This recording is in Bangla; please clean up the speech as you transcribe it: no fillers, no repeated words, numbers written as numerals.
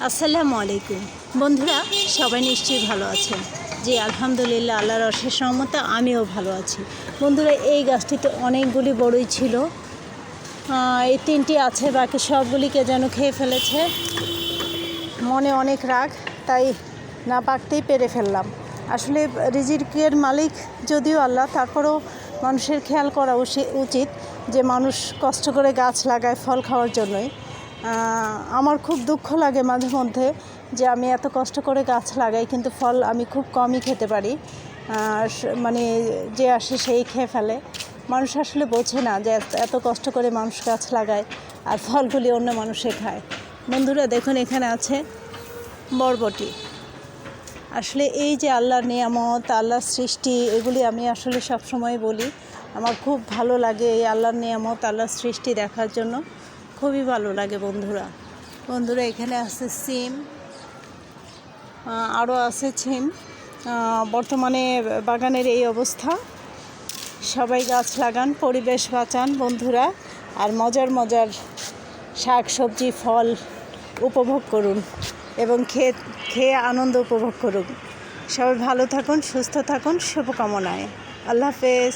আসসালামু আলাইকুম বন্ধুরা, সবাই নিশ্চয়ই ভালো আছেন। জি আলহামদুলিল্লাহ, আল্লাহর অশেষ রহমতে আমিও ভালো আছি। বন্ধুরা, এই গাছটিতে অনেকগুলি বড়ই ছিল, এই তিনটি আছে, বাকি সবগুলিকে যেন খেয়ে ফেলেছে। মনে অনেক রাগ, তাই না পাকতেই পেরে ফেললাম। আসলে রিজিকের মালিক যদিও আল্লাহ, তারপরেও মানুষের খেয়াল করা উচিত যে মানুষ কষ্ট করে গাছ লাগায় ফল খাওয়ার জন্যই। আমার খুব দুঃখ লাগে মাঝে মধ্যে যে আমি এত কষ্ট করে গাছ লাগাই, কিন্তু ফল আমি খুব কমই খেতে পারি। মানে যে আসে সেই খেয়ে ফেলে। মানুষ আসলে বোঝে না যে এত কষ্ট করে মানুষ গাছ লাগায় আর ফলগুলি অন্য মানুষে খায়। বন্ধুরা দেখুন, এখানে আছে বরবটি। আসলে এই যে আল্লাহর নিয়ামত, আল্লাহর সৃষ্টি, এগুলি আমি আসলে সবসময় বলি। আমার খুব ভালো লাগে এই আল্লাহর নিয়ামত, আল্লাহর সৃষ্টি দেখার জন্য খুবই ভালো লাগে। বন্ধুরা এখানে আছে সিম, আরও আছে ছিম। বর্তমানে বাগানের এই অবস্থা। সবাই গাছ লাগান, পরিবেশ বাঁচান বন্ধুরা, আর মজার শাক সবজি ফল উপভোগ করুন এবং খেয়ে আনন্দ উপভোগ করুন। সবাই ভালো থাকুন, সুস্থ থাকুন, শুভকামনায়। আল্লাহ হাফেজ।